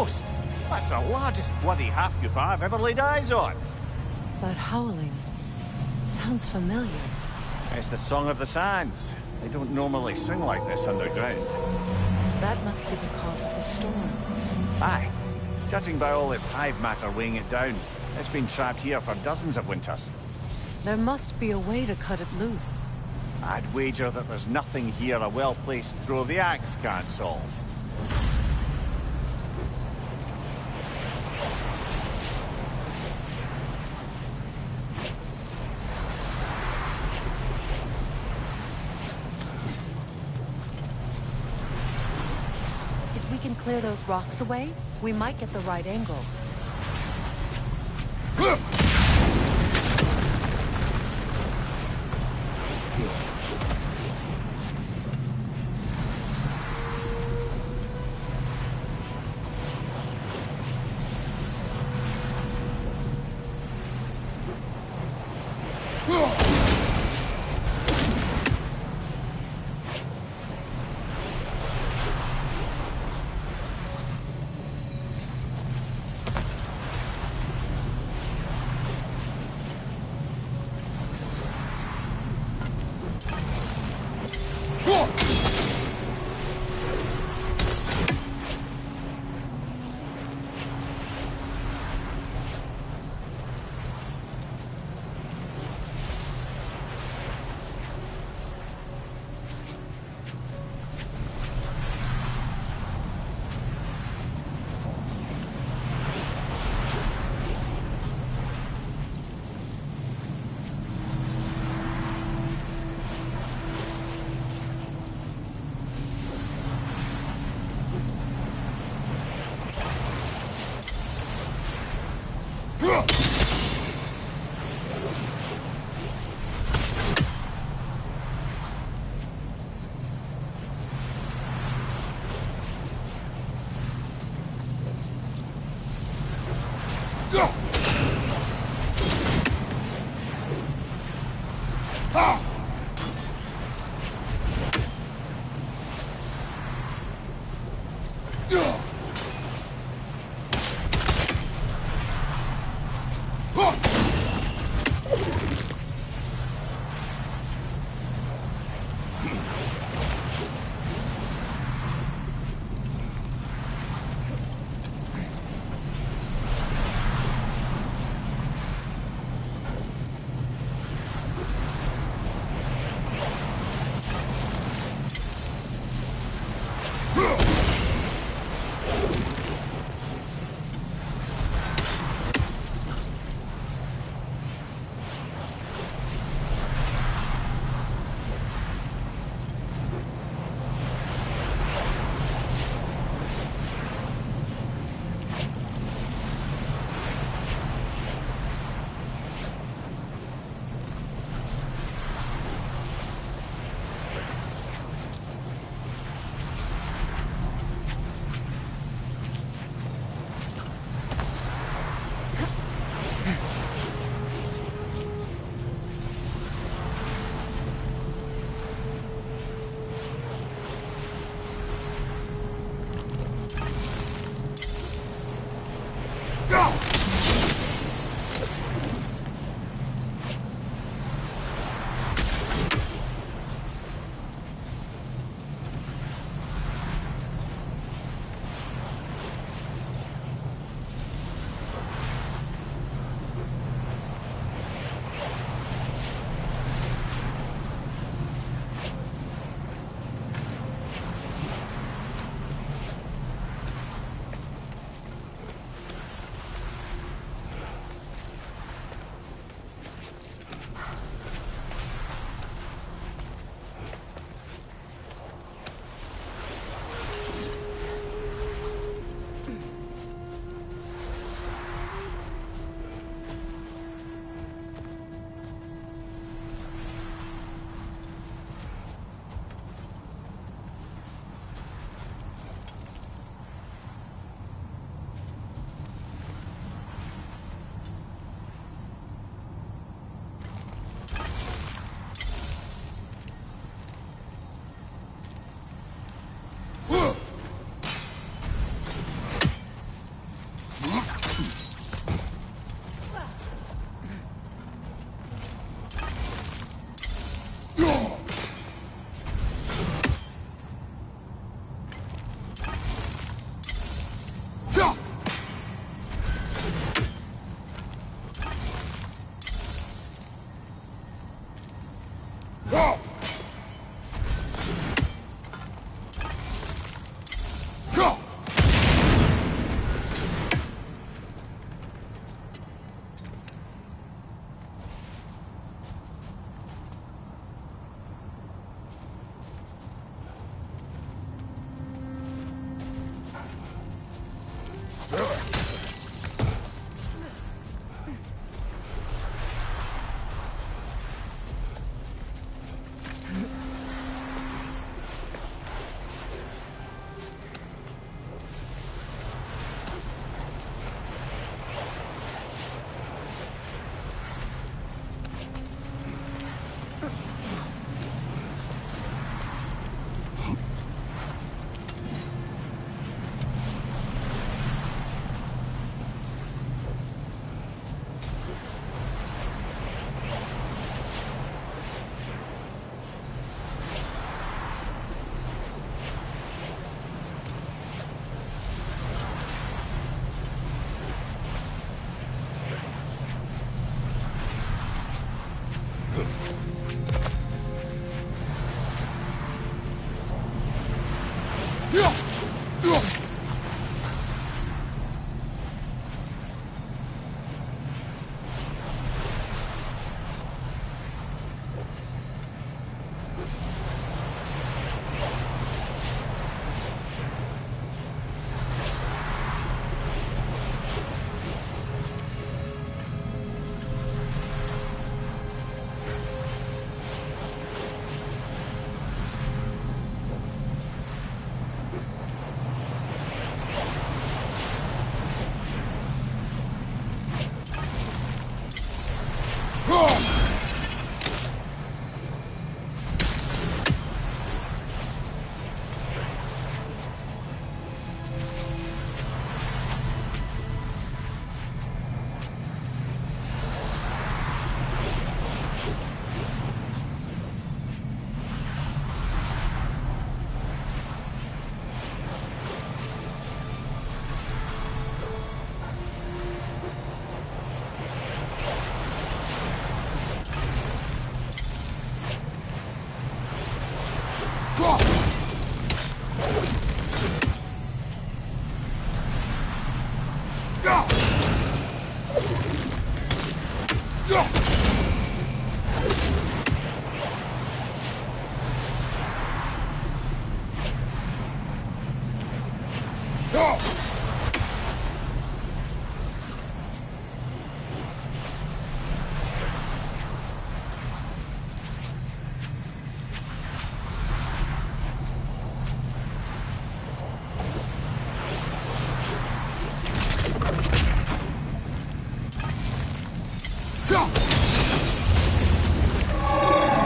ghost. That's the largest bloody half-goof I've ever laid eyes on. That howling. It sounds familiar. It's the Song of the Sands. They don't normally sing like this underground. That must be the cause of the storm. Aye. Judging by all this hive matter weighing it down, it's been trapped here for dozens of winters. There must be a way to cut it loose. I'd wager that there's nothing here a well-placed throw of the axe can't solve. If we can clear those rocks away, we might get the right angle.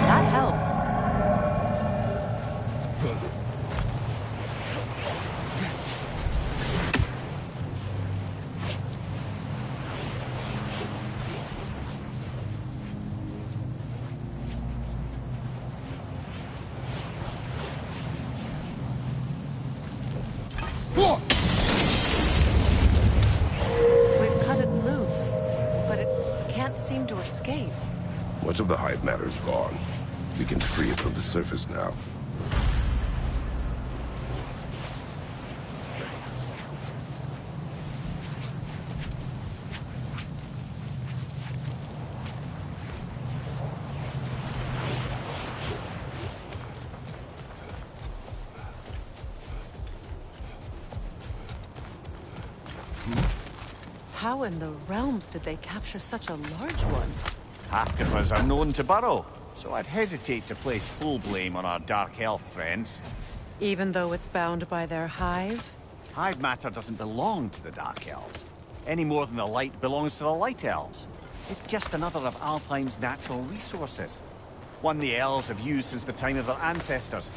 That helped. We've cut it loose, but it can't seem to escape. Much of the hive matter is gone. We can free it from the surface now. How in the realms did they capture such a large one? Half of us are known to burrow, so I'd hesitate to place full blame on our Dark Elf friends. Even though it's bound by their hive? Hive matter doesn't belong to the Dark Elves, any more than the light belongs to the Light Elves. It's just another of Alfheim's natural resources. One the Elves have used since the time of their ancestors.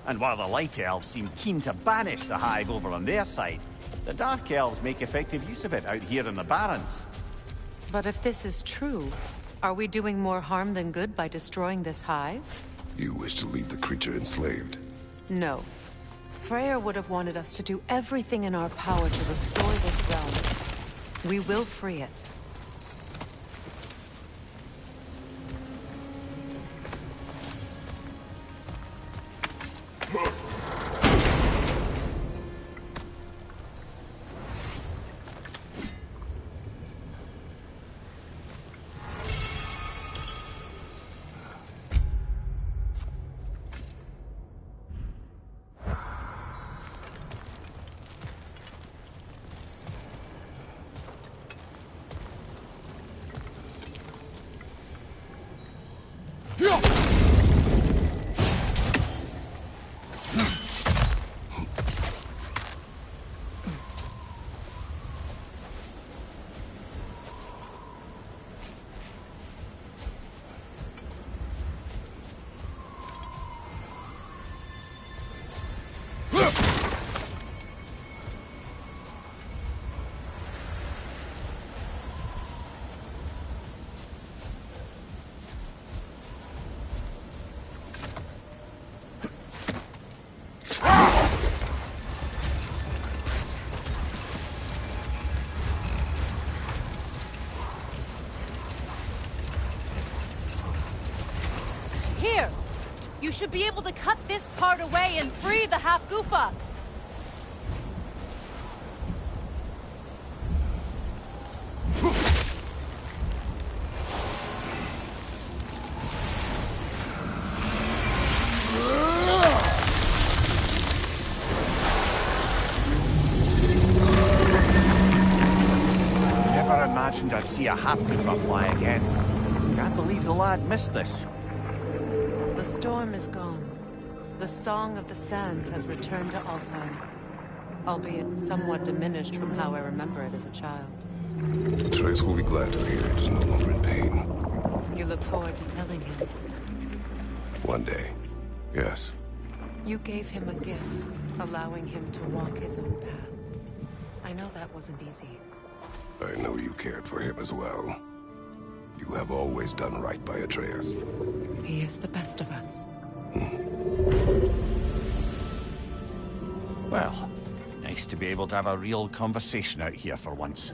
And while the Light Elves seem keen to banish the hive over on their side, the Dark Elves make effective use of it out here in the Barrens. But if this is true, are we doing more harm than good by destroying this hive? You wish to leave the creature enslaved? No. Freyr would have wanted us to do everything in our power to restore this realm. We will free it. You should be able to cut this part away and free the half-goofa! Never imagined I'd see a half-goofa fly again. Can't believe the lad missed this. The storm is gone. The Song of the Sands has returned to Alfheim, albeit somewhat diminished from how I remember it as a child. Atreus will be glad to hear it is no longer in pain. You look forward to telling him. One day, yes. You gave him a gift, allowing him to walk his own path. I know that wasn't easy. I know you cared for him as well. You have always done right by Atreus. He is the best of us. Well, nice to be able to have a real conversation out here for once.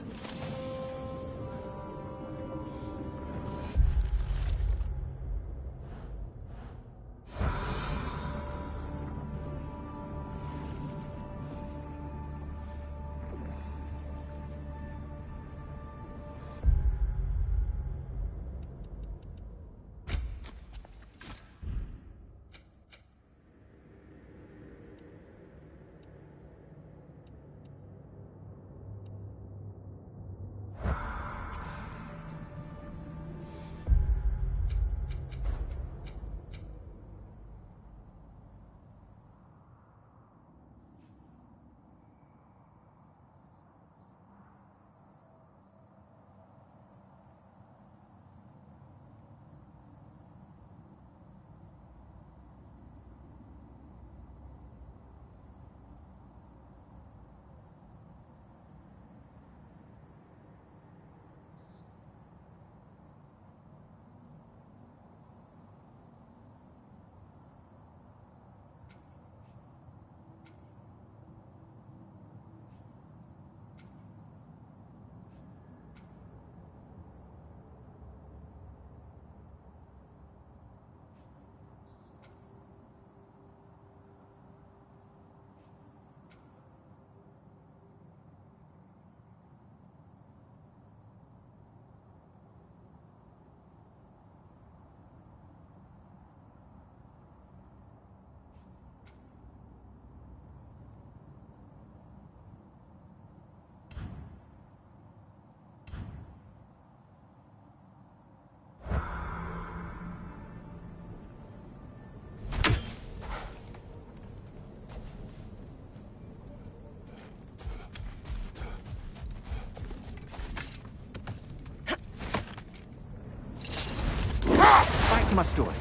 Back to my story.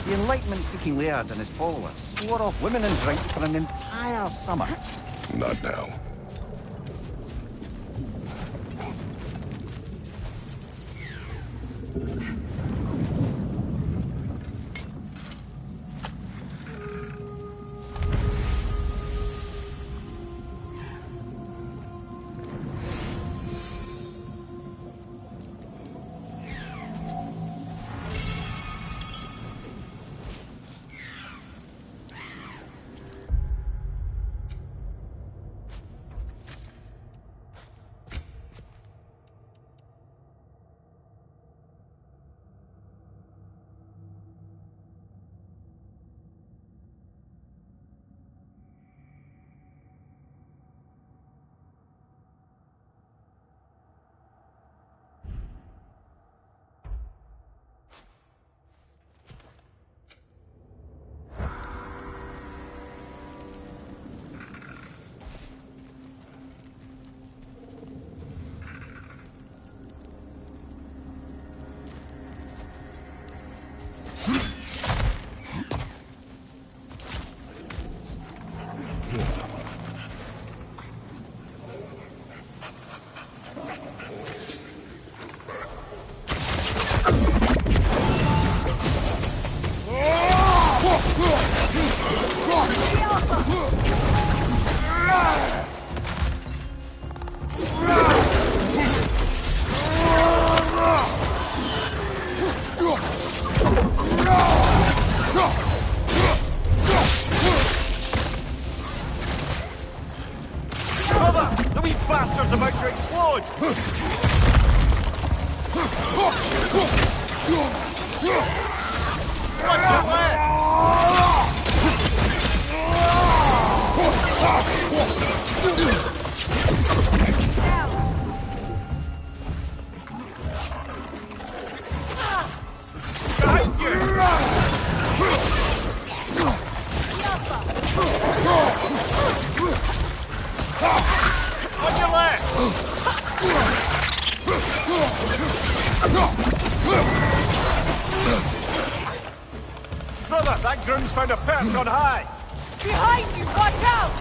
The Enlightenment-seeking Laird and his followers swore off women and drink for an entire summer. Not now. monster's about to explode! What's your behind you! On your left! Brother, that groom's found a perch on high! Behind you! Watch out!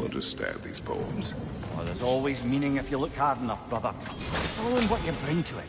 Understand these poems. Well, there's always meaning if you look hard enough, brother. It's all in what you bring to it.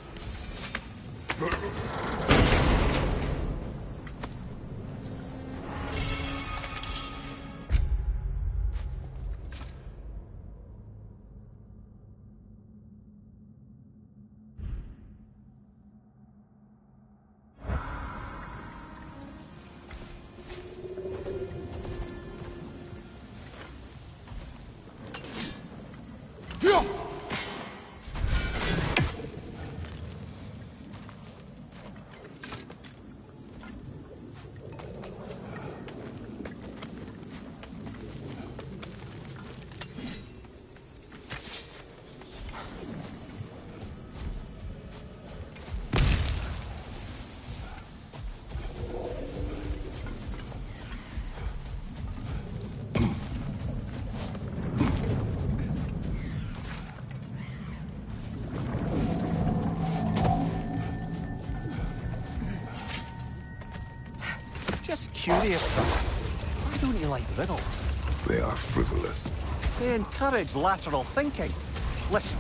Just curious, brother. Why don't you like riddles? They are frivolous. They encourage lateral thinking. Listen,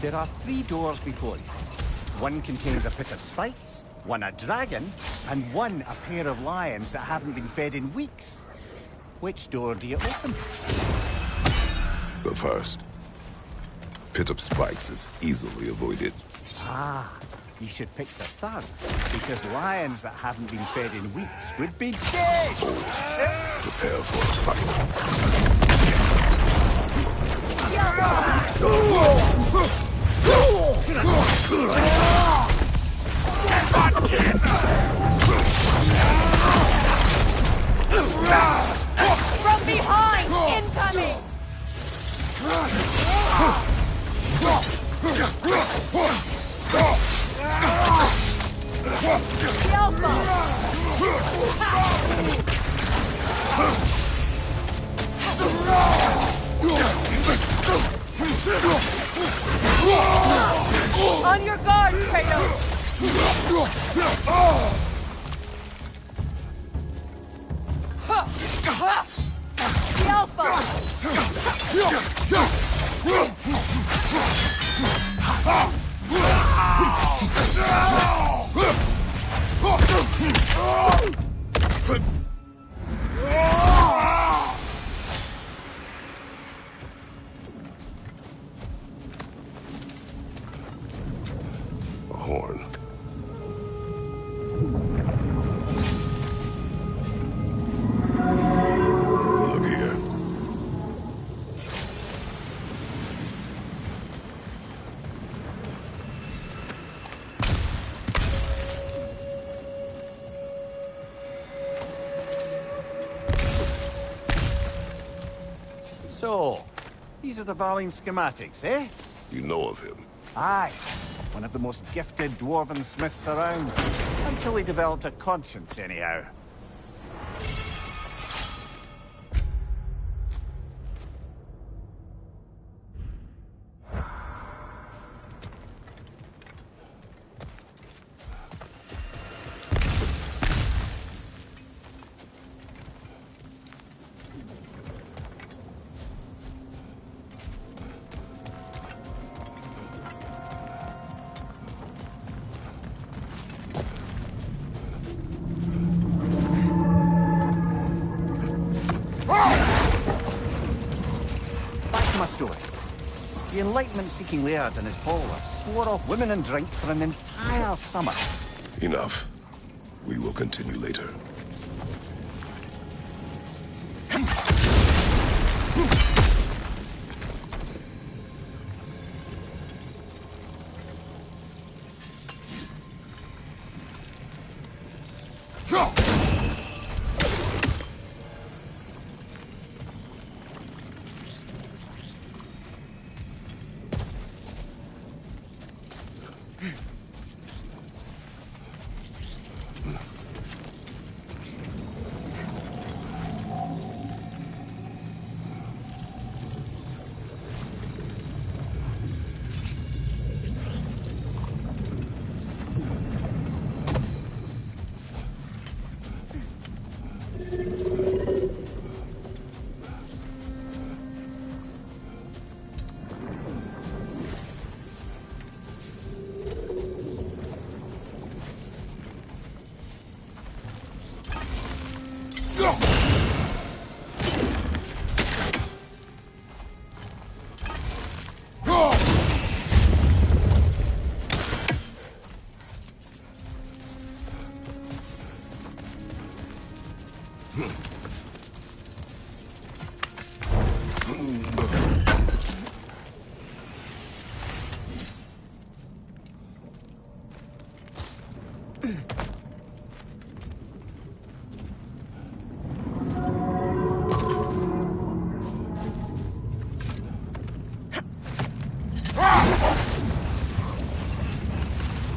there are 3 doors before you. One contains a pit of spikes, one a dragon, and one a pair of lions that haven't been fed in weeks. Which door do you open? The first. Pit of spikes is easily avoided. Ah, you should pick the third, because lions that haven't been fed in weeks would be dead! Prepare for a fight. From behind! Incoming! The On your guard, Kratos! The A horn. Look here. So, these are the Valine schematics, eh? You know of him? Aye. One of the most gifted dwarven smiths around. Until he developed a conscience, anyhow. The Enlightenment-seeking laird and his followers swore off women and drink for an entire summer. Enough. We will continue later.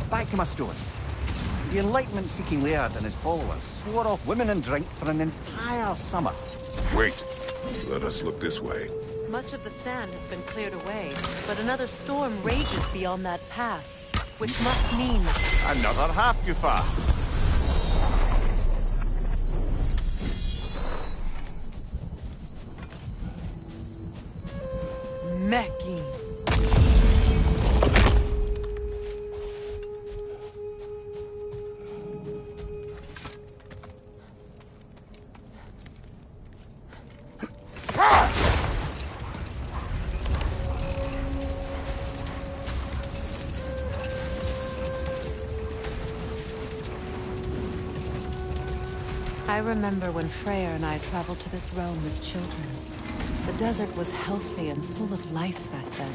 Back to my story. The Enlightenment-seeking laird and his followers swore off women and drink for an entire summer. Wait. Let us look this way. Much of the sand has been cleared away, but another storm rages beyond that pass, which must mean... Another half-goofer. Meki. I remember when Freyr and I traveled to this realm as children. The desert was healthy and full of life back then.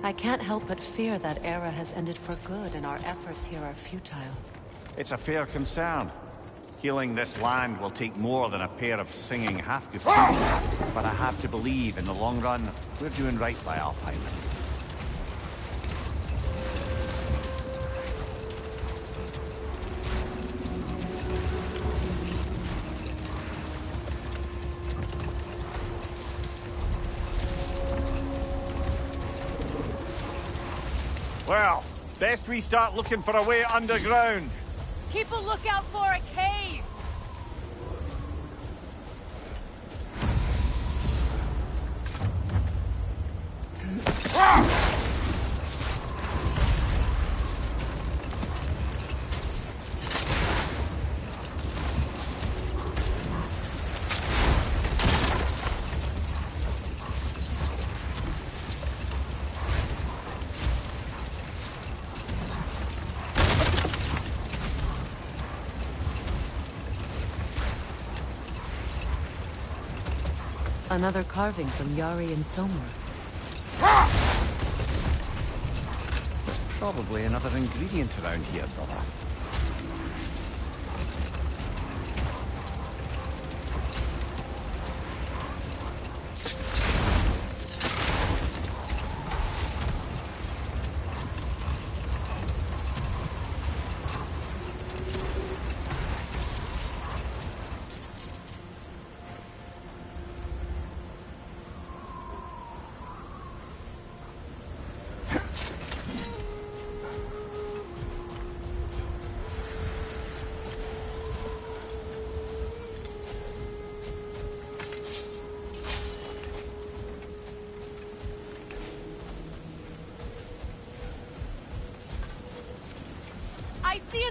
I can't help but fear that era has ended for good and our efforts here are futile. It's a fair concern. Healing this land will take more than a pair of singing half-goofers. But I have to believe, in the long run, we're doing right by Alfheim. Well, best we start looking for a way underground. Keep a lookout for a cave! Another carving from Yari and Somor. There's probably another ingredient around here, brother.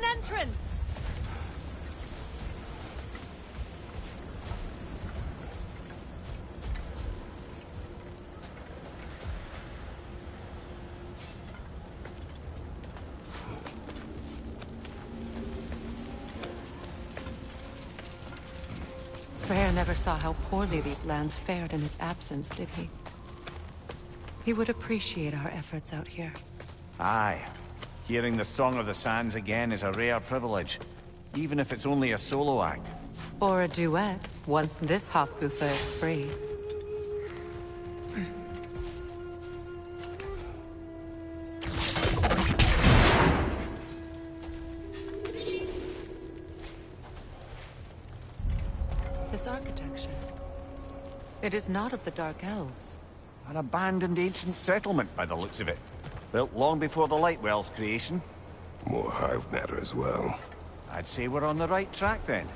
an entrance! Freyr never saw how poorly these lands fared in his absence, did he? He would appreciate our efforts out here. Aye. Hearing the Song of the Sands again is a rare privilege, even if it's only a solo act. Or a duet, once this Hofgufa is free. This architecture. It is not of the Dark Elves. An abandoned ancient settlement, by the looks of it. Built long before the Lightwell's creation. More hive matter as well. I'd say we're on the right track then.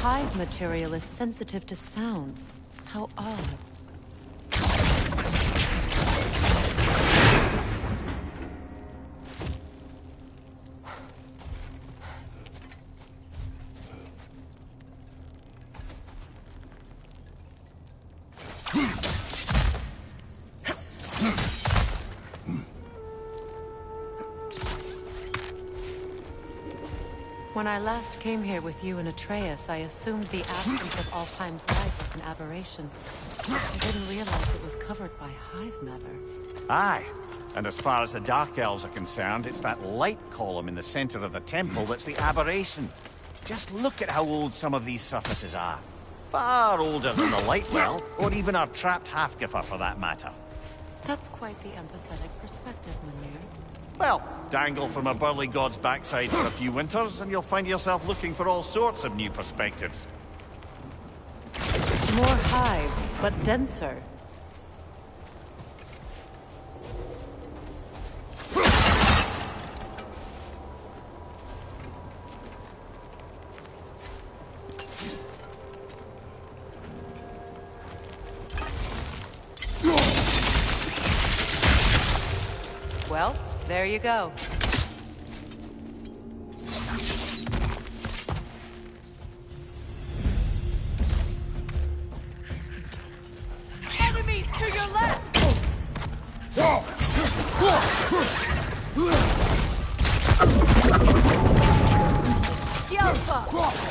Hive material is sensitive to sound. How odd. When I last came here with you and Atreus, I assumed the absence of Alfheim's life was an aberration. I didn't realize it was covered by hive matter. Aye. And as far as the Dark Elves are concerned, it's that light column in the center of the temple that's the aberration. Just look at how old some of these surfaces are. Far older than the Lightwell, or even our trapped Hafgifer for that matter. That's quite the empathetic perspective, Mimir. Well, dangle from a burly god's backside for a few winters, and you'll find yourself looking for all sorts of new perspectives. More hive, but denser. Well, there you go. Enemies to your left! Yelpa!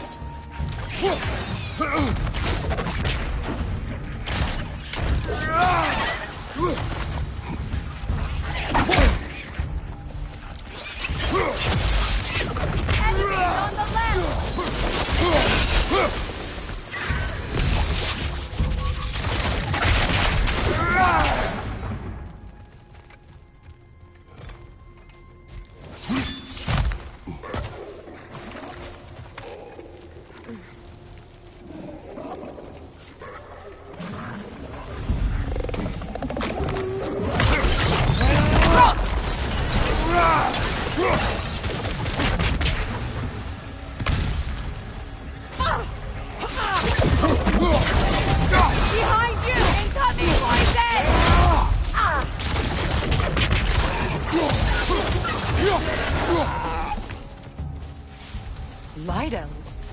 Night elves.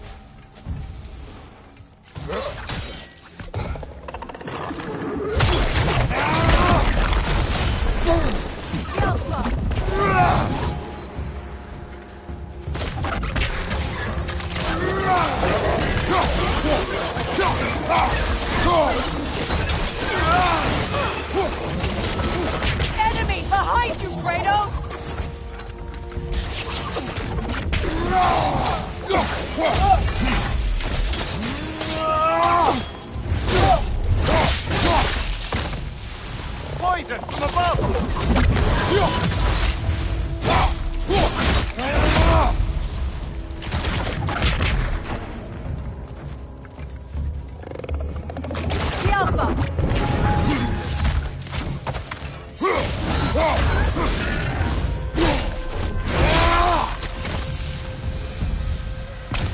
Enemy behind you, Kratos! Poison from above! The Alpha!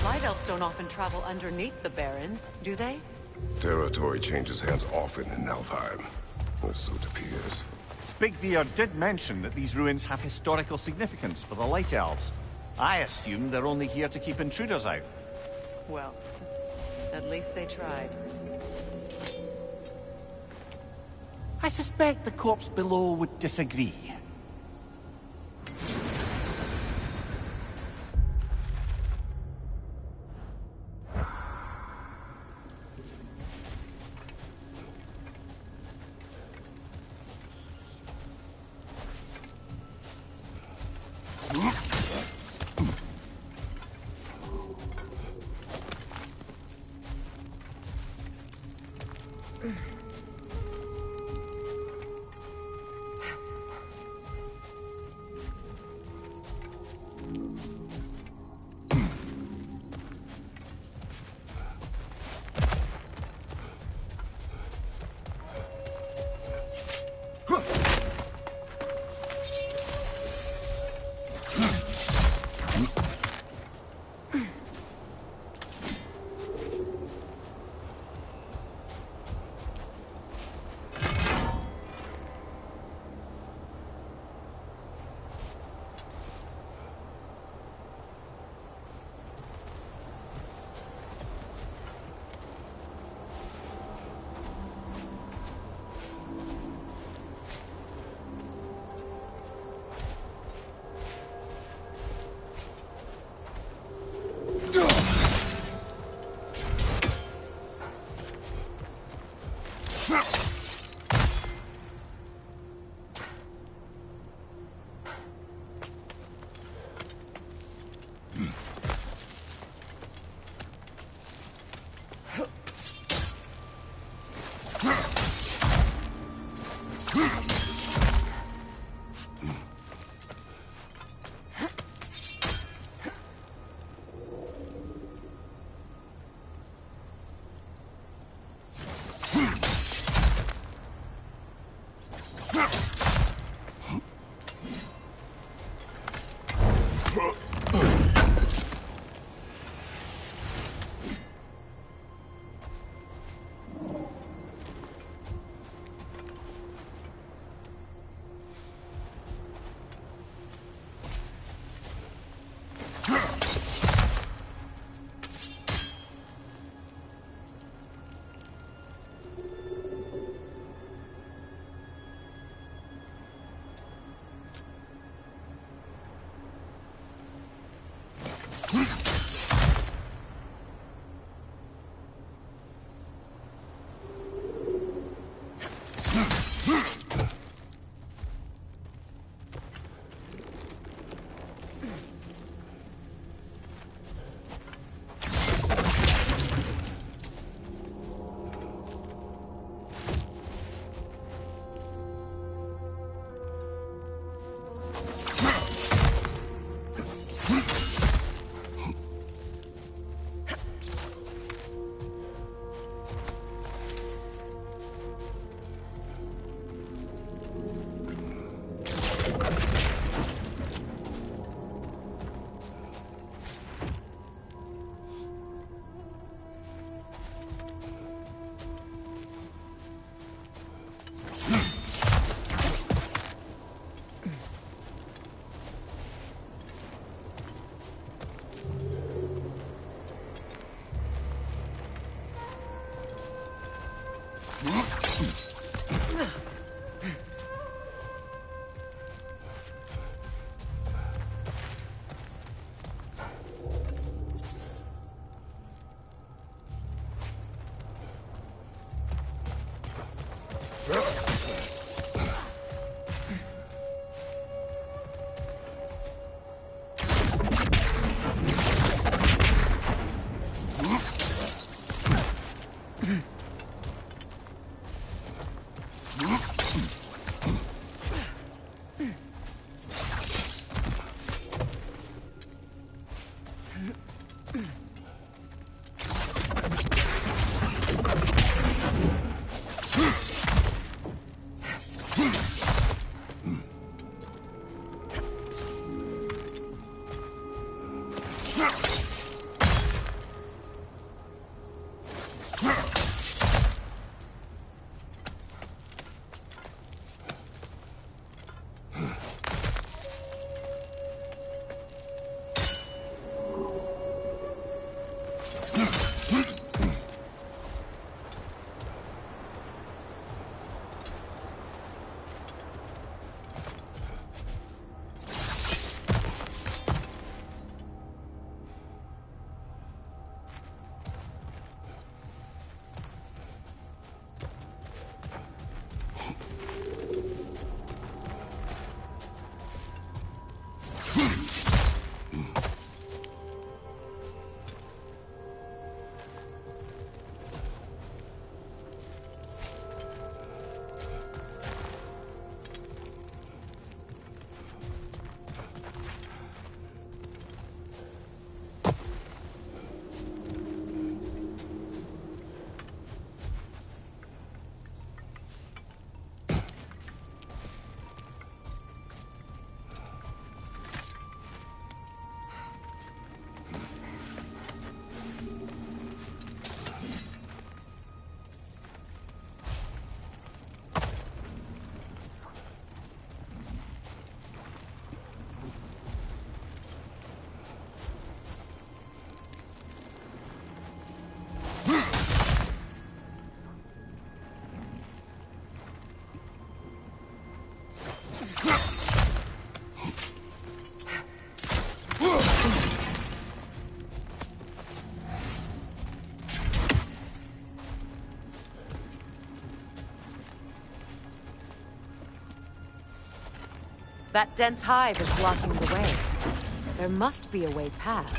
Light elves don't often travel underneath the barrens, do they? Territory changes hands often in Alfheim. Or so it appears. Big Veer did mention that these ruins have historical significance for the Light Elves. I assume they're only here to keep intruders out. Well, at least they tried. I suspect the corpse below would disagree. That dense hive is blocking the way. There must be a way past.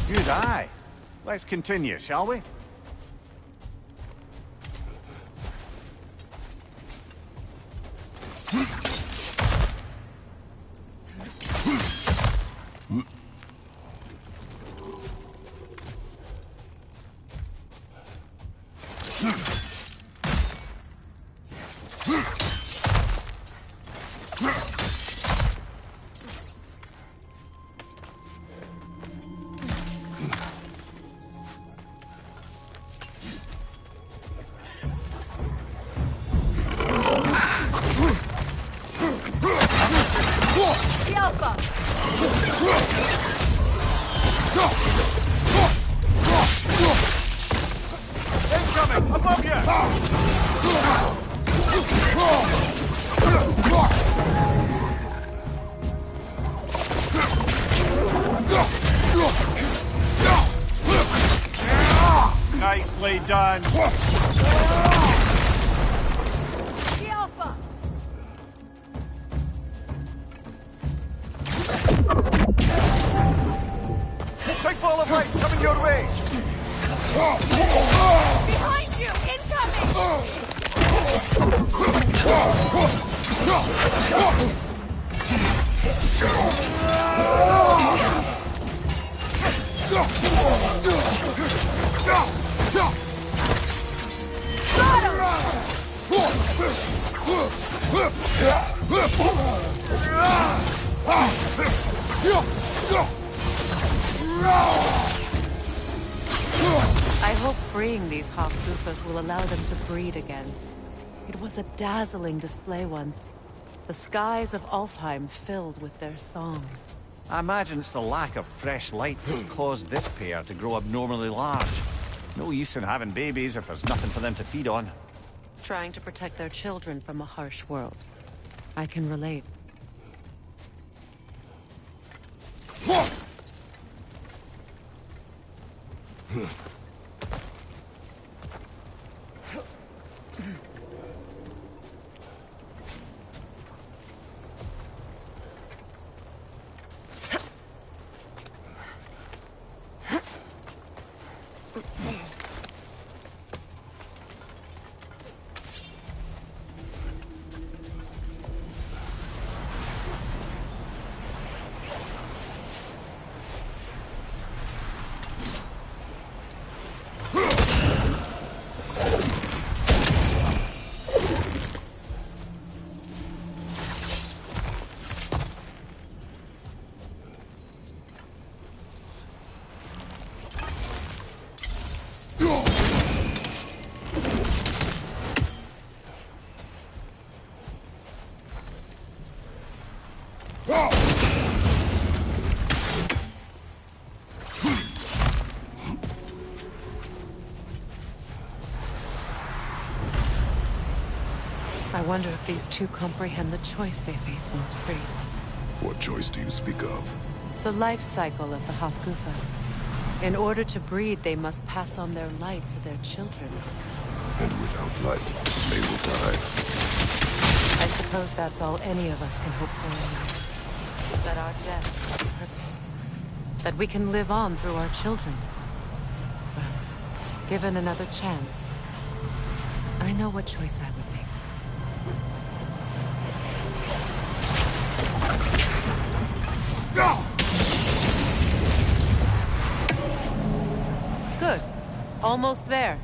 Good eye. Let's continue, shall we? Incoming! Above you! Nicely done! The Alpha! Big ball of light coming your way! Behind you! Incoming! I hope freeing these Hawk-Goofers will allow them to breed again. It was a dazzling display once. The skies of Alfheim filled with their song. I imagine it's the lack of fresh light that's caused this pair to grow abnormally large. No use in having babies if there's nothing for them to feed on. Trying to protect their children from a harsh world. I can relate. I wonder if these two comprehend the choice they face once free. What choice do you speak of? The life cycle of the Hafgufa. In order to breed, they must pass on their light to their children. And without light, they will die. I suppose that's all any of us can hope for in life. That our death has purpose. That we can live on through our children. Well, given another chance, I know what choice I would make. Good. Almost there.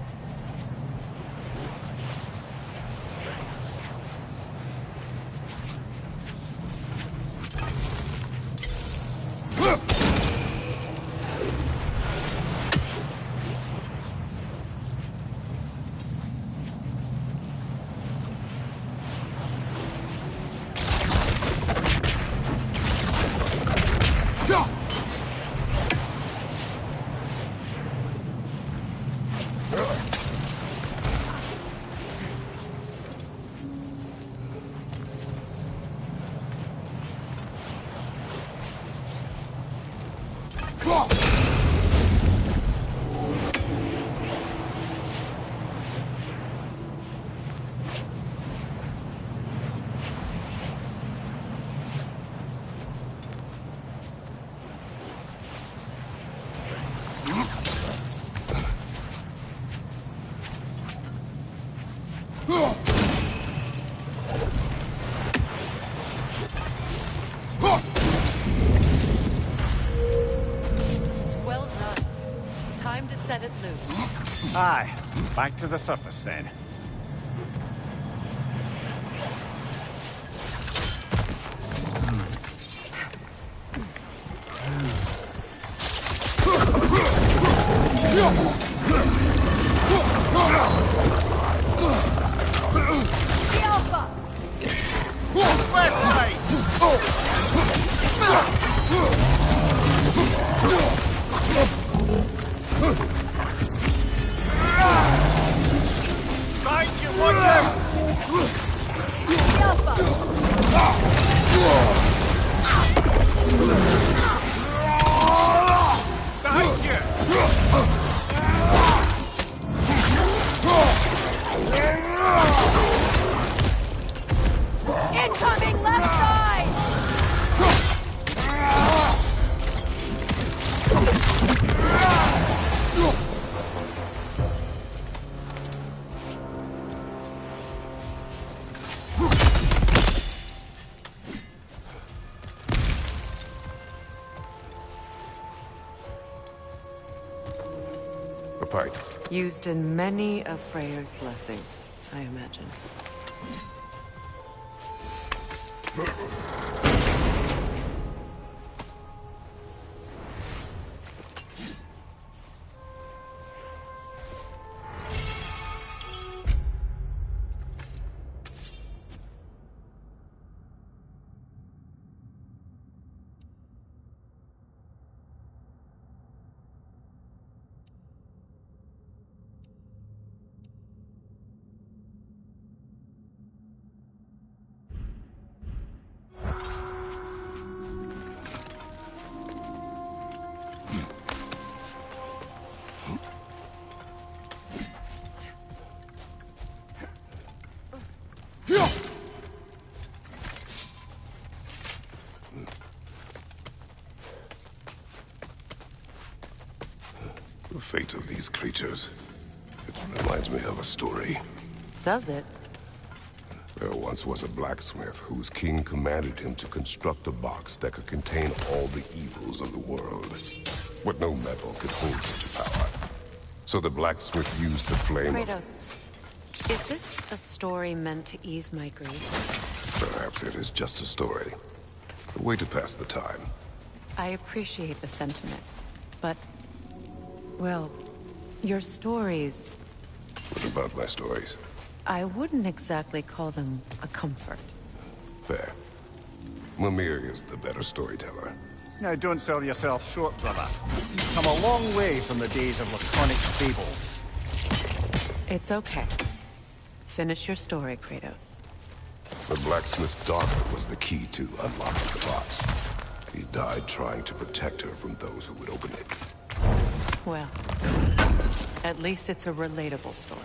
Well done. Time to set it loose. Aye, back to the surface then. The Alpha! Left side! Thank you, watch out! The Alpha! Thank you! Incoming left side! A pipe. Used in many of Freyr's blessings, I imagine. The fate of these creatures. It reminds me of a story. Does it? There once was a blacksmith whose king commanded him to construct a box that could contain all the evils of the world. But no metal could hold such a power. So the blacksmith used the flame of... Kratos, is this a story meant to ease my grief? Perhaps it is just a story. A way to pass the time. I appreciate the sentiment, but... well, your stories... What about my stories? I wouldn't exactly call them a comfort. Fair. Mimir is the better storyteller. Now, don't sell yourself short, brother. You've come a long way from the days of laconic fables. It's okay. Finish your story, Kratos. The blacksmith's daughter was the key to unlocking the box. He died trying to protect her from those who would open it. Well, at least it's a relatable story.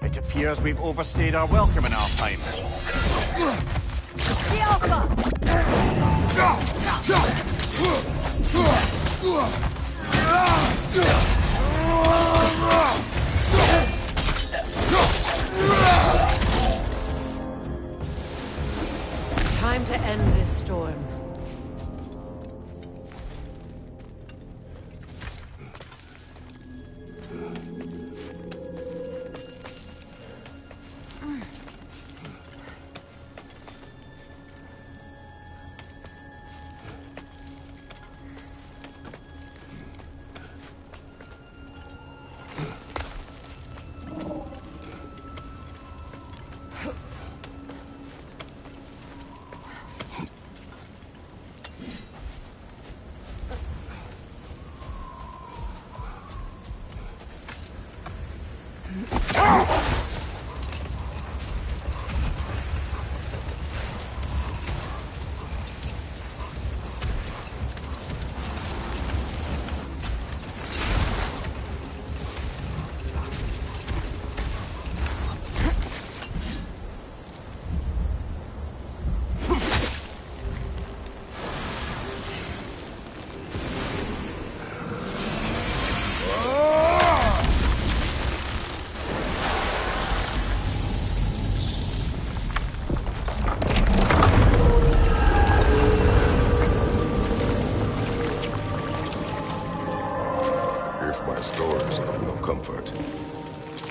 It appears we've overstayed our welcome in our time. The Alpha! Time to end this storm.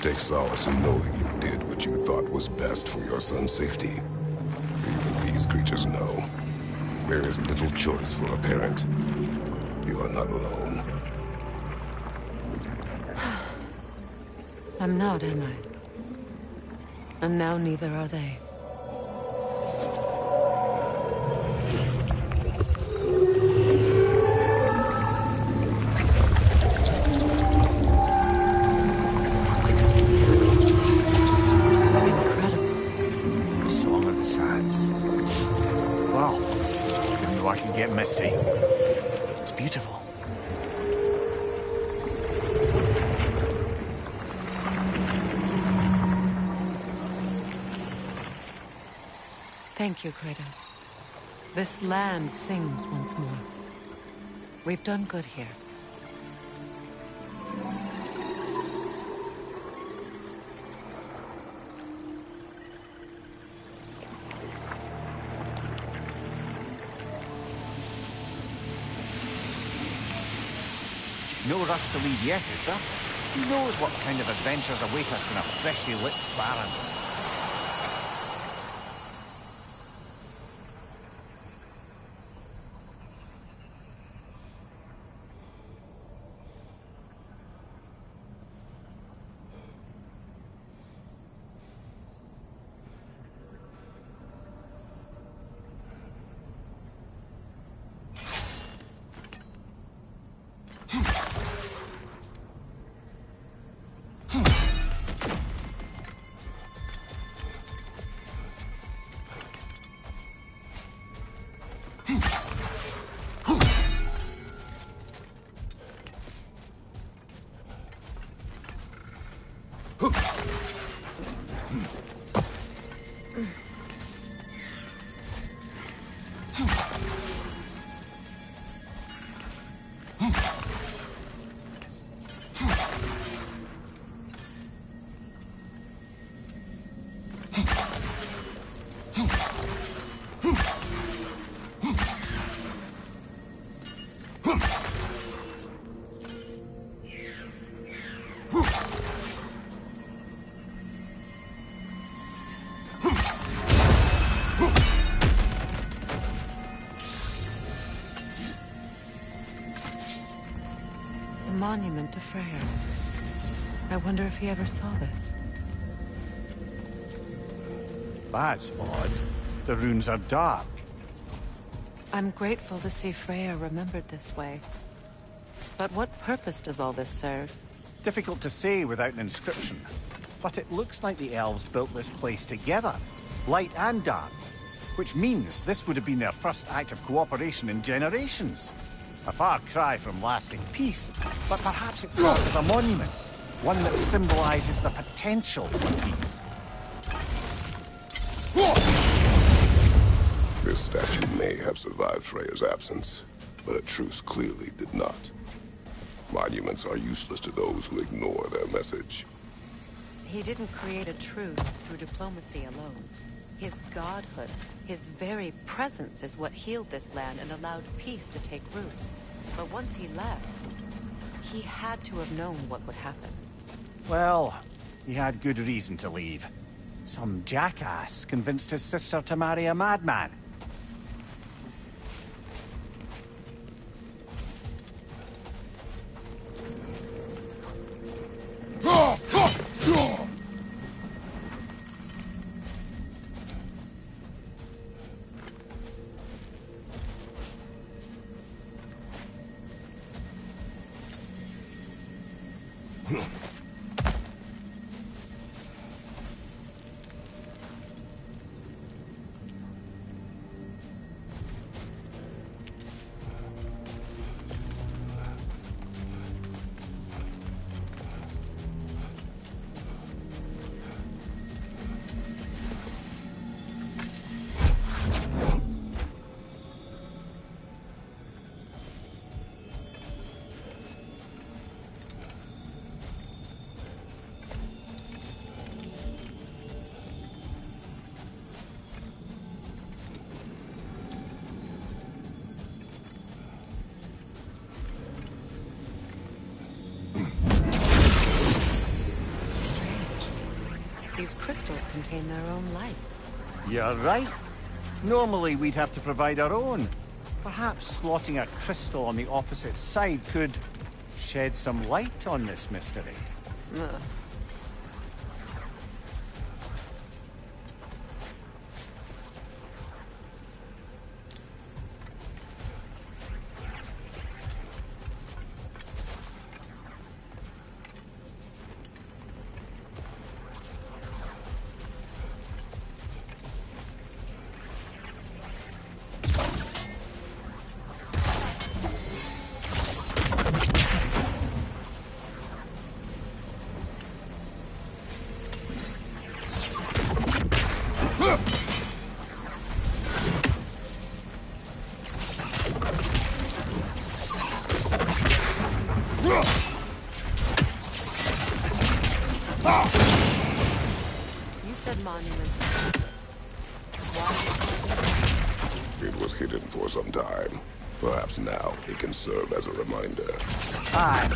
Take solace in knowing you did what you thought was best for your son's safety. Even these creatures know. There is little choice for a parent. You are not alone. I'm not, am I? And now neither are they. Misty. It's beautiful. Thank you, Kratos. This land sings once more. We've done good here. No rush to leave yet, is there? Who knows what kind of adventures await us in our freshly lit barrens? Monument to Freyr. I wonder if he ever saw this. That's odd. The runes are dark. I'm grateful to see Freyr remembered this way. But what purpose does all this serve? Difficult to say without an inscription. But it looks like the elves built this place together, light and dark. Which means this would have been their first act of cooperation in generations. A far cry from lasting peace, but perhaps it serves as a monument. One that symbolizes the potential for peace. This statue may have survived Freya's absence, but a truce clearly did not. Monuments are useless to those who ignore their message. He didn't create a truce through diplomacy alone. His godhood, his very presence is what healed this land and allowed peace to take root. But once he left, he had to have known what would happen. Well, he had good reason to leave. Some jackass convinced his sister to marry a madman. These crystals contain their own light. You're right. Normally we'd have to provide our own. Perhaps slotting a crystal on the opposite side could shed some light on this mystery. Ugh. You said monuments. Why? It was hidden for some time. Perhaps now it can serve as a reminder. Aye.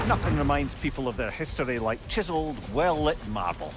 Nothing reminds people of their history like chiseled, well-lit marble.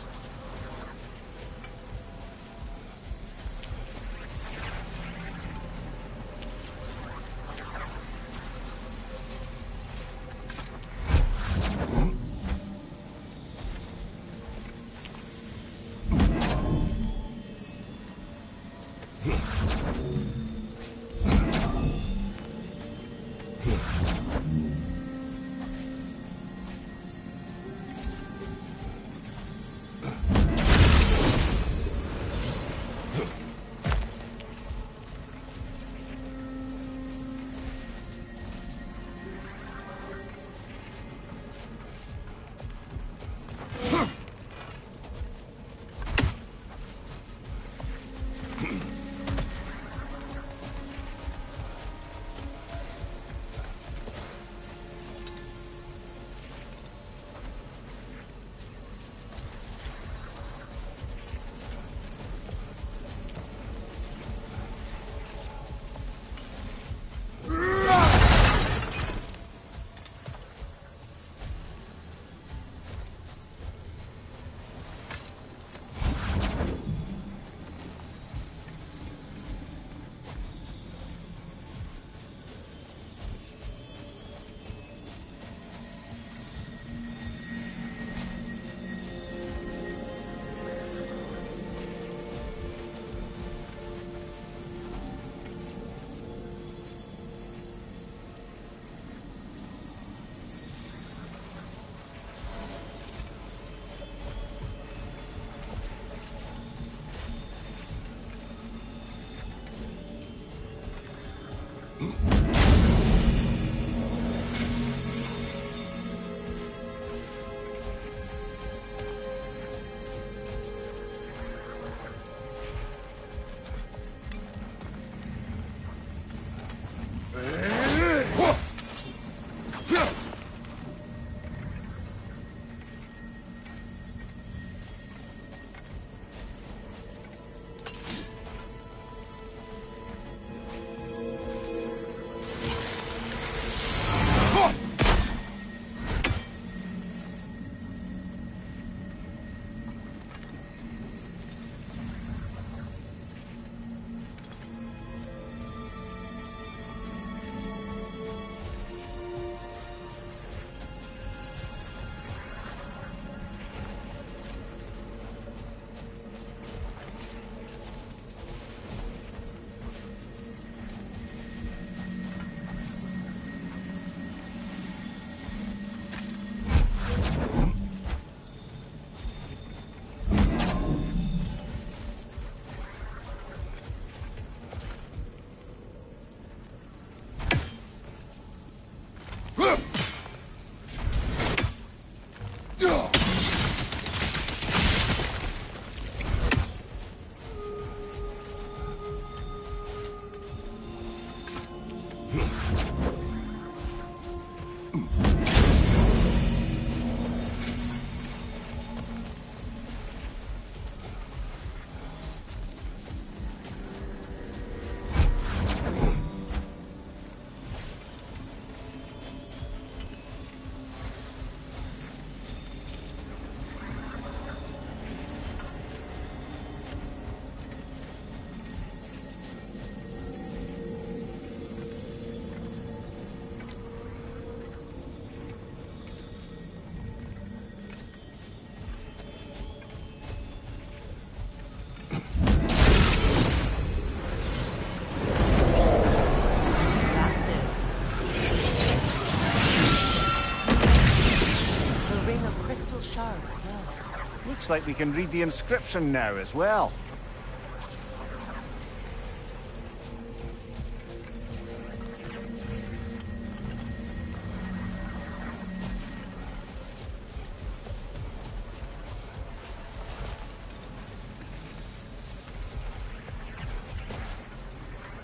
Looks like we can read the inscription now as well.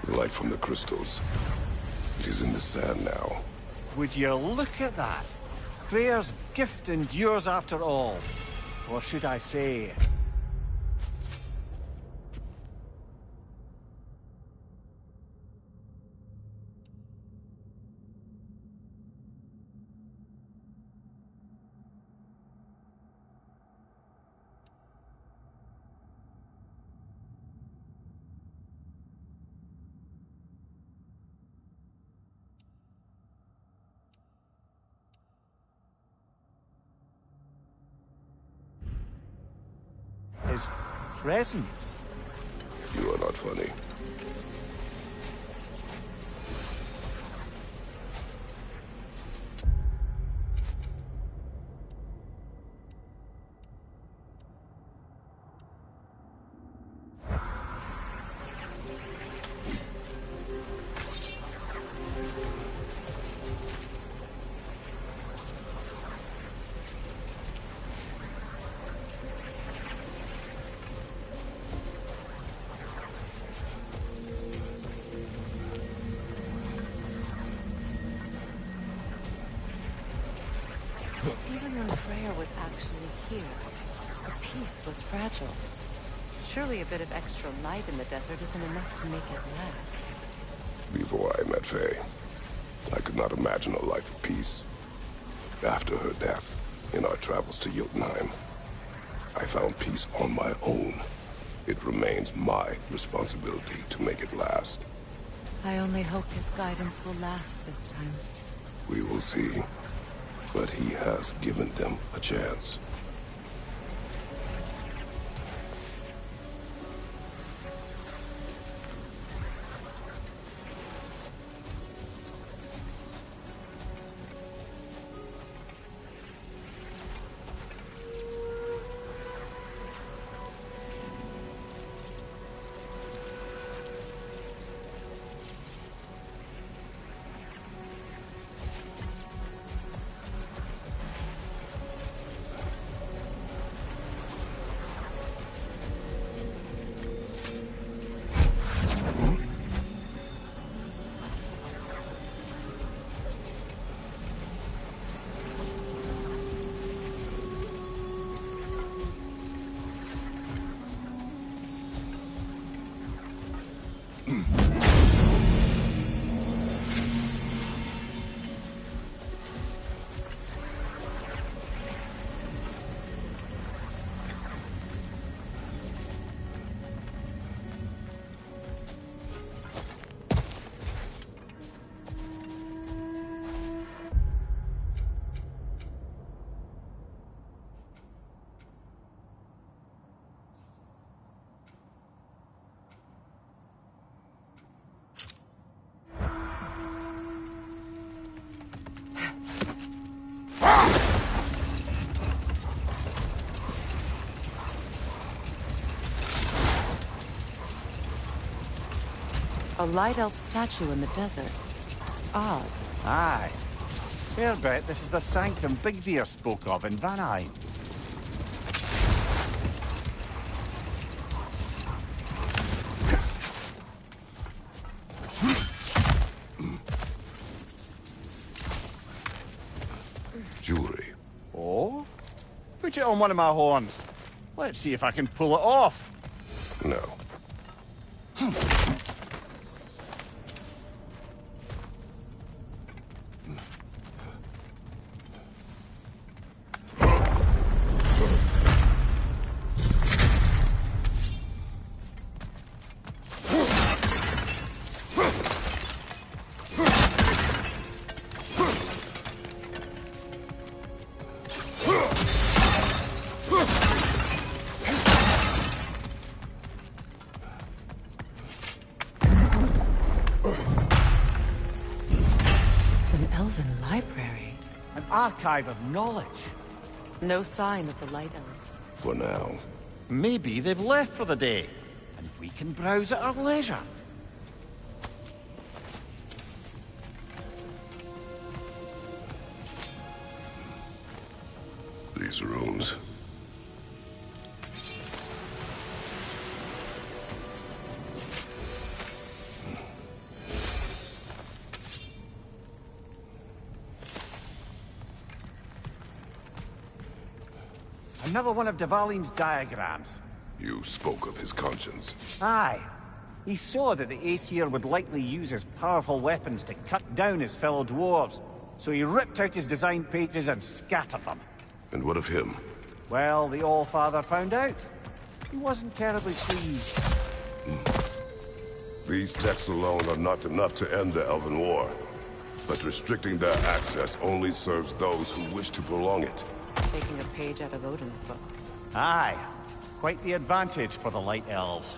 Light from the crystals. It is in the sand now. Would you look at that? Freyr's gift endures after all. Or should I say... his presence. You are not funny. Even when Freya was actually here, the peace was fragile. Surely a bit of extra light in the desert isn't enough to make it last. Before I met Faye, I could not imagine a life of peace. After her death, in our travels to Jotunheim, I found peace on my own. It remains my responsibility to make it last. I only hope his guidance will last this time. We will see. But he has given them a chance. A light elf statue in the desert. Odd. Aye. Fair bet this is the sanctum Bigveer spoke of in Vanheim. Jewelry. Oh? Put it on one of my horns. Let's see if I can pull it off. No. Library. An archive of knowledge. No sign of the Light Elves. For now. Maybe they've left for the day, and we can browse at our leisure. These rooms. Another one of Devaline's diagrams. You spoke of his conscience. Aye. He saw that the Aesir would likely use his powerful weapons to cut down his fellow dwarves, so he ripped out his design pages and scattered them. And what of him? Well, the Allfather found out. He wasn't terribly pleased. These texts alone are not enough to end the Elven War. But restricting their access only serves those who wish to prolong it. Taking a page out of Odin's book. Aye. Quite the advantage for the Light Elves.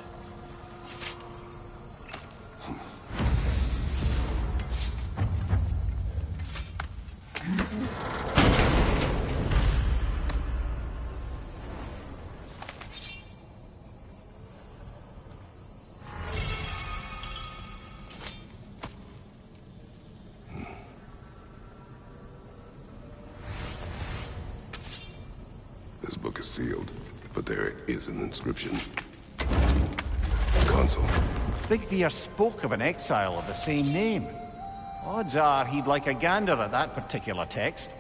This book is sealed, but there is an inscription. Console. Big Veer spoke of an exile of the same name. Odds are he'd like a gander at that particular text.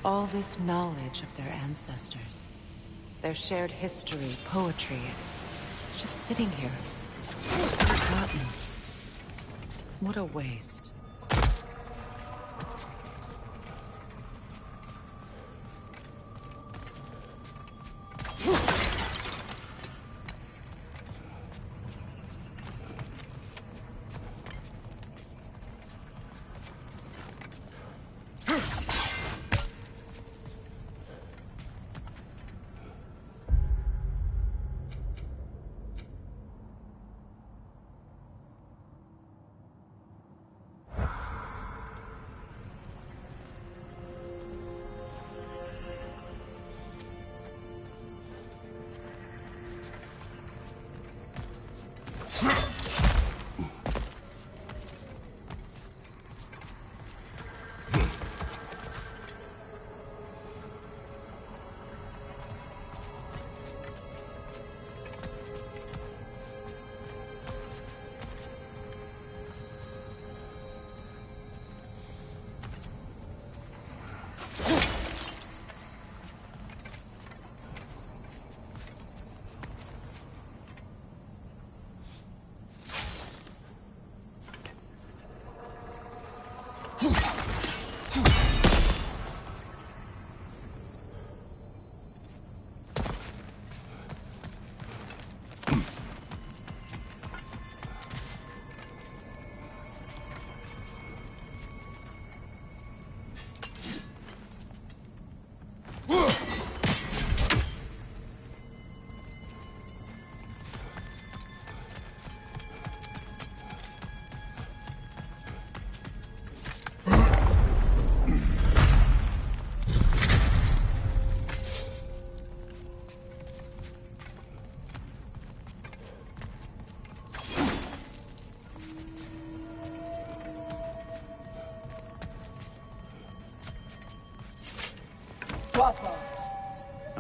All this knowledge of their ancestors, their shared history, poetry, it's just sitting here, forgotten. What a waste.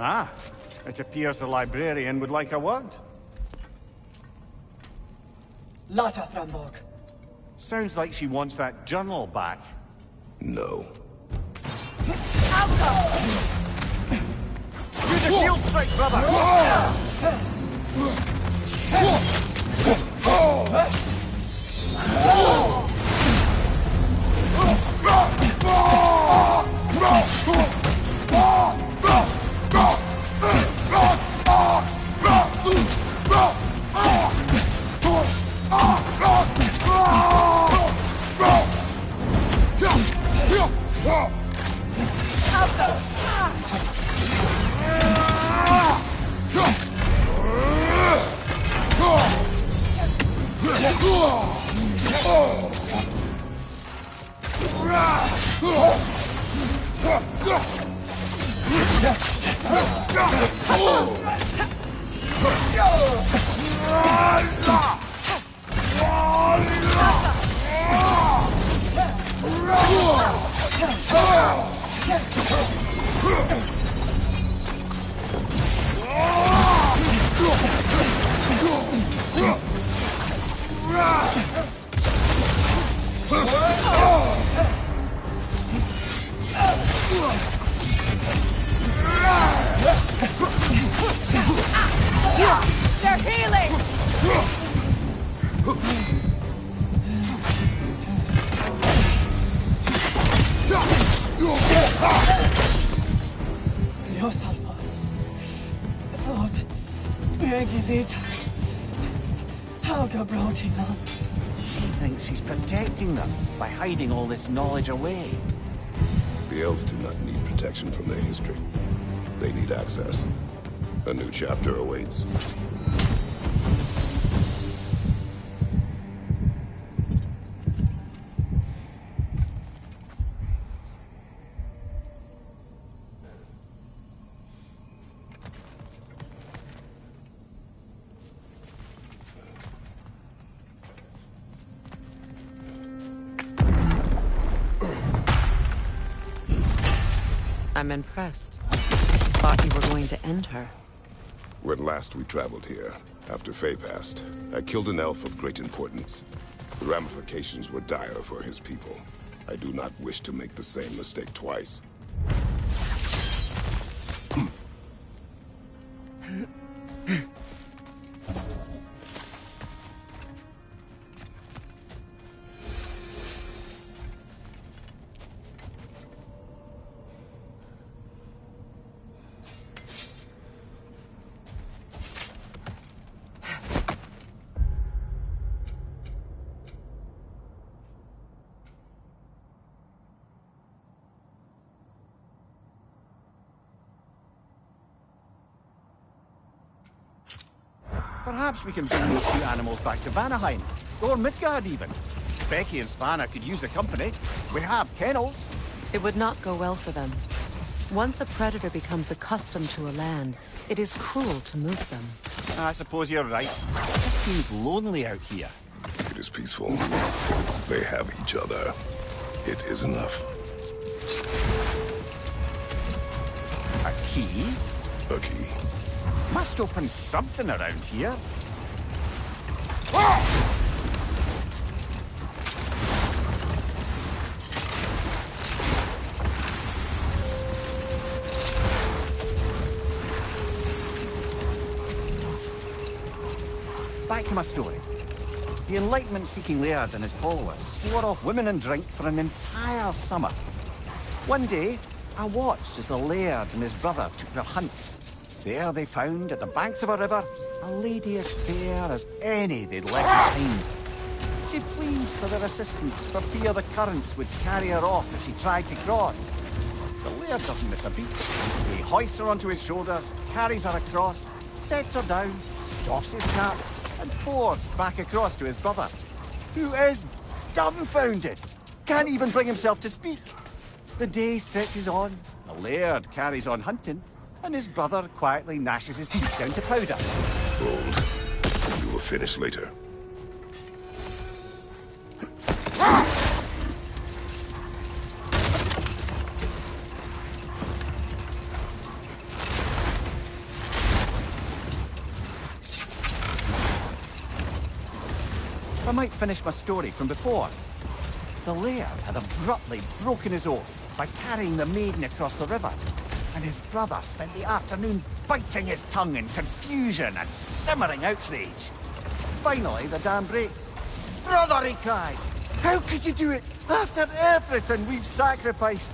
Ah, it appears the librarian would like a word. Lata Framborg. Sounds like she wants that journal back. No. Use a shield strike, brother! Megivita. Helga Brotina. She thinks she's protecting them by hiding all this knowledge away. The elves do not need protection from their history. They need access. A new chapter awaits. I'm impressed. Thought you were going to end her. When last we traveled here, after Faye passed, I killed an elf of great importance. The ramifications were dire for his people. I do not wish to make the same mistake twice. Perhaps we can bring those two animals back to Vanaheim, or Midgard even. Becky and Svanna could use the company. We have kennels. It would not go well for them. Once a predator becomes accustomed to a land, it is cruel to move them. I suppose you're right. It seems lonely out here. It is peaceful. They have each other. It is enough. A key? A key. Must open something around here. Back to my story. The Enlightenment-seeking laird and his followers swore off women and drink for an entire summer. One day, I watched as the laird and his brother took their hunt. There they found, at the banks of a river, a lady as fair as any they'd left behind. She pleads for their assistance for fear the currents would carry her off if she tried to cross. The laird doesn't miss a beat. He hoists her onto his shoulders, carries her across, sets her down, doffs his cap, and fords back across to his brother, who is dumbfounded, can't even bring himself to speak. The day stretches on, the laird carries on hunting, and his brother quietly gnashes his teeth down to powder. Hold. We will finish later. I might finish my story from before. The laird had abruptly broken his oath by carrying the maiden across the river, and his brother spent the afternoon biting his tongue in confusion and simmering outrage. Finally, the dam breaks. "Brother," he cries, "how could you do it after everything we've sacrificed?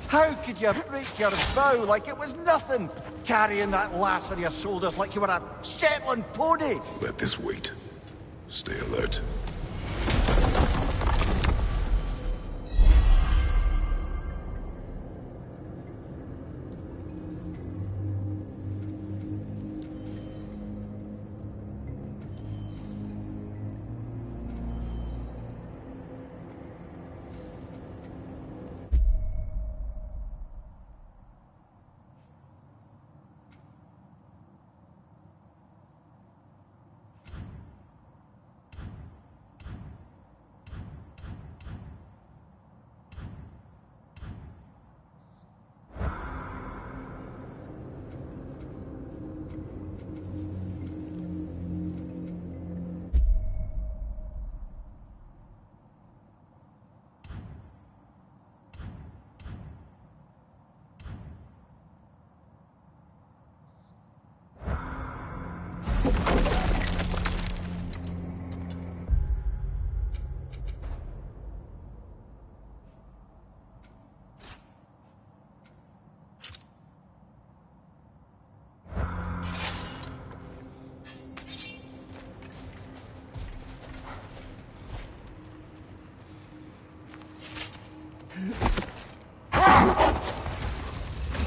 How could you break your vow like it was nothing, carrying that lass on your shoulders like you were a Shetland pony?" Let this wait. Stay alert.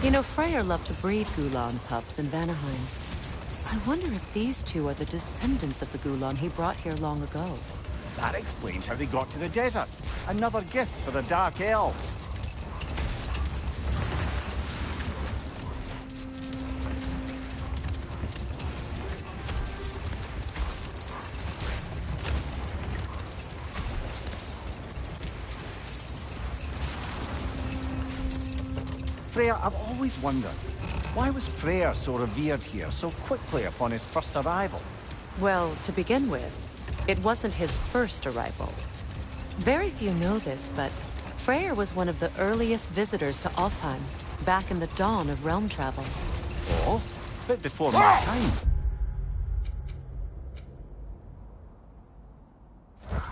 You know, Freyr loved to breed Gulan pups in Vanaheim. I wonder if these two are the descendants of the Gulan he brought here long ago. That explains how they got to the desert. Another gift for the Dark Elves. Freyr, I've always wondered, why was Freyr so revered here so quickly upon his first arrival? Well, to begin with, it wasn't his first arrival. Very few know this, but Freyr was one of the earliest visitors to Alfheim, back in the dawn of realm travel. Oh, but before my time.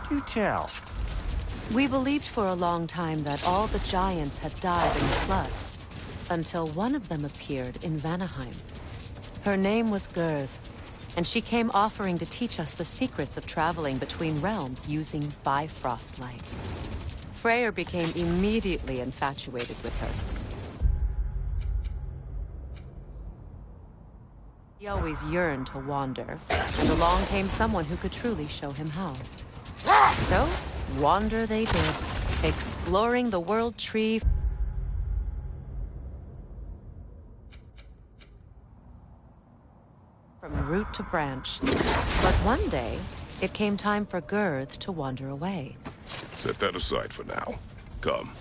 Do tell. We believed for a long time that all the giants had died in the flood, until one of them appeared in Vanaheim. Her name was Gerd, and she came offering to teach us the secrets of traveling between realms using Bifrost light. Freyr became immediately infatuated with her. He always yearned to wander, and along came someone who could truly show him how. So, wander they did, exploring the World Tree from root to branch. But one day, it came time for Girth to wander away. Set that aside for now. Come.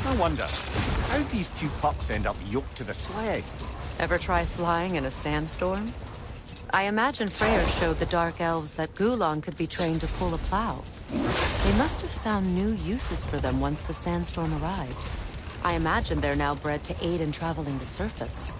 I wonder, how'd these two pups end up yoked to the sled? Ever try flying in a sandstorm? I imagine Freyr showed the Dark Elves that Gulan could be trained to pull a plow. They must have found new uses for them once the sandstorm arrived. I imagine they're now bred to aid in traveling the surface.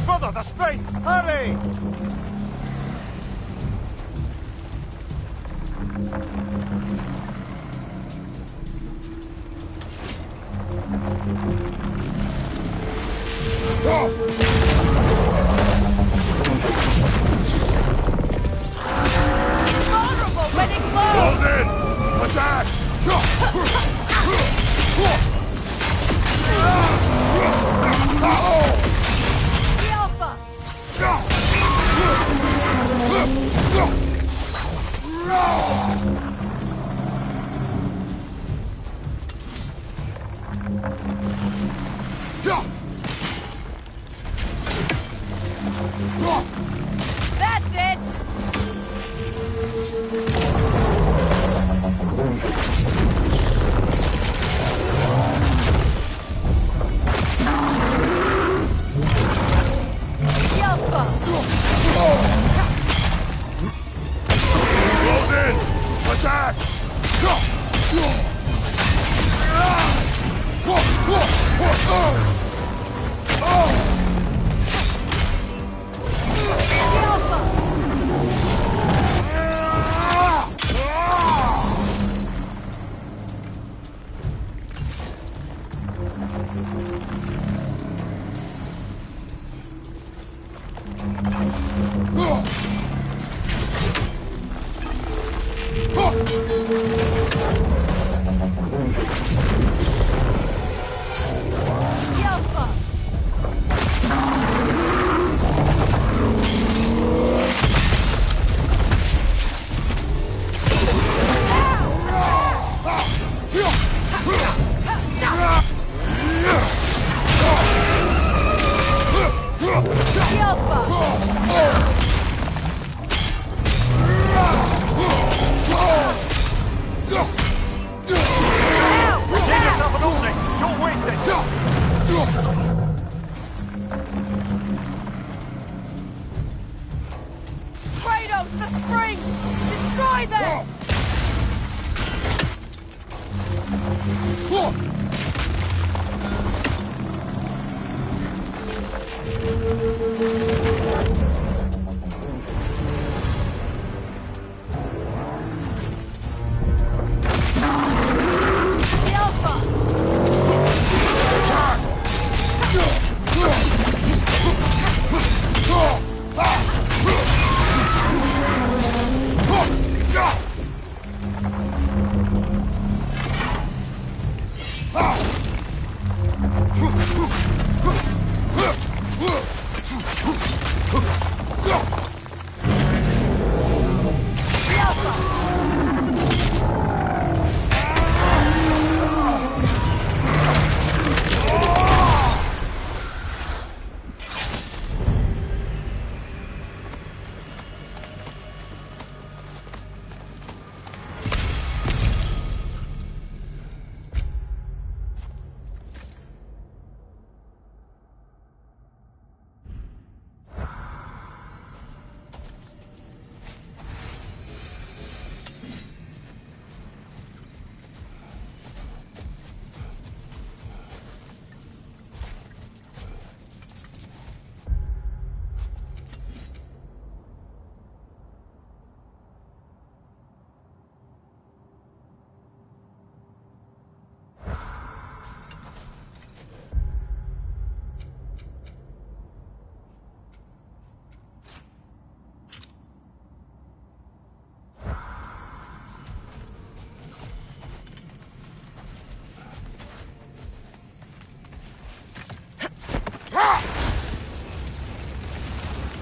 Brother, the Straits! Hurry! Vulnerable when it glows! Close in! Attack! That's it! Close in! Attack! Kratos, the spring! Destroy them!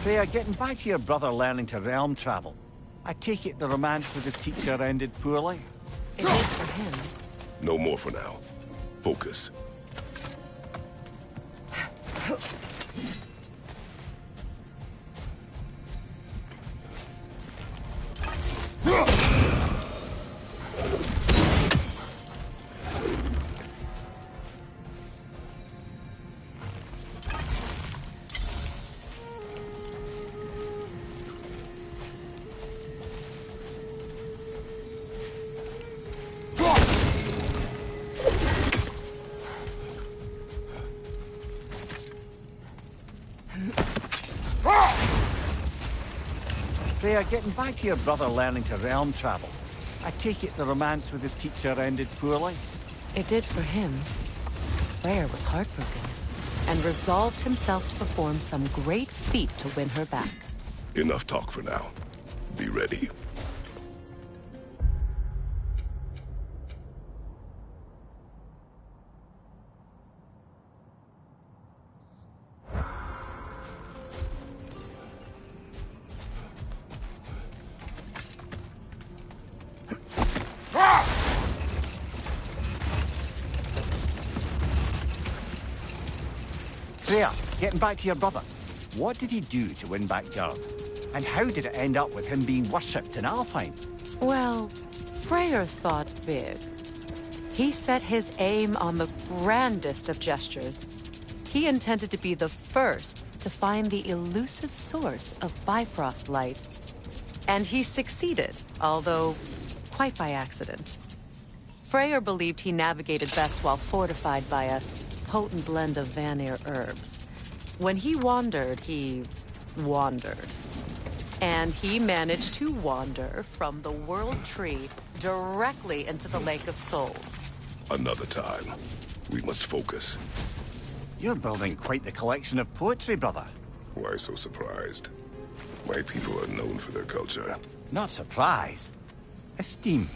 Freya, getting back to your brother learning to realm travel. I take it the romance with his teacher ended poorly? It did for him. No more for now. Focus. Freya, getting back to your brother learning to realm travel. I take it the romance with his teacher ended poorly? It did for him. Freyr was heartbroken and resolved himself to perform some great feat to win her back. Enough talk for now. Be ready. Freya, getting back to your brother. What did he do to win back Gerd? And how did it end up with him being worshipped in Alfheim? Well, Freyr thought big. He set his aim on the grandest of gestures. He intended to be the first to find the elusive source of Bifrost light. And he succeeded, although quite by accident. Freyr believed he navigated best while fortified by a potent blend of Vanir herbs. When he wandered, he wandered. And he managed to wander from the World Tree directly into the Lake of Souls. Another time. We must focus. You're building quite the collection of poetry, brother. Why so surprised? My people are known for their culture. Not surprise. Esteem.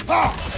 Go!